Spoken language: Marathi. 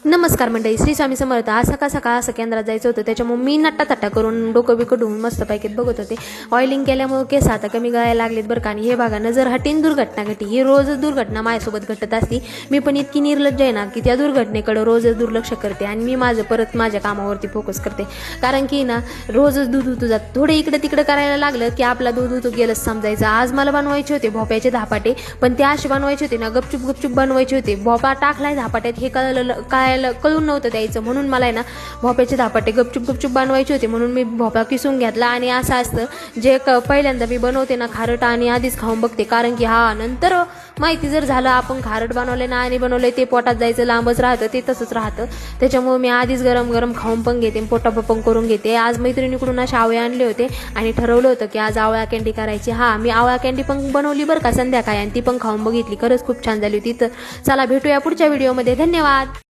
नमस्कार मंडळी, श्री स्वामी समर्थ. आज सकाळ सकाळ असं केंद्रात जायचं होतं, त्याच्यामुळे मी नट्टातट्टा करून डोकं बिकं धुवून मस्त पैकीत बघत होते. ऑइलिंग केल्यामुळे केस आता कमी गळायला लागलेत बरं का. आणि हे बघा, नजर हटीन दुर्घटना घटी. ही रोजच दुर्घटना माझ्यासोबत घटत असती. मी पण इतकी निर्लज्ज आहे ना की त्या दुर्घटनेकडे रोजच दुर्लक्ष करते आणि मी परत माझ्या कामावरती फोकस करते. कारण की ना रोजच दूध उतू जात, थोडे इकडे तिकडे करायला लागलं की आपला दूध उतू गेलंच समजायचं. आज मला बनवायचे होते भोप्याचे धपाटे, पण ते असे बनवायचे होते ना, गपचूप गपचूप बनवायचे होते. भोपा टाकलाय धपाट्यात हे कळून नव्हतं द्यायचं, म्हणून मला आहे ना भोप्याचे धपाटे गपचूप गपचूप बनवायचे होते. म्हणून मी भोपळा किसून घेतला. आणि असं असतं जे पहिल्यांदा मी बनवते ना खारट, आणि आधीच खाऊन बघते, कारण की नंतर माहिती जर झालं आपण खारट बनवले ना आणि बनवले ते पोटात जायचं लांबच राहतं, ते तसंच राहतं. त्याच्यामुळे मी आधीच गरम गरम खाऊन पण घेते, पोटापण करून घेते. आज मैत्रिणीकडून असे आवळे आणले होते आणि ठरवलं होतं की आज आवळा कँडी करायची. मी आवळा कँडी पण बनवली बरं का संध्याकाळी, आणि ती पण खाऊन बघितली. खरंच खूप छान झाली होती. तर चला भेटूया पुढच्या व्हिडिओमध्ये. धन्यवाद.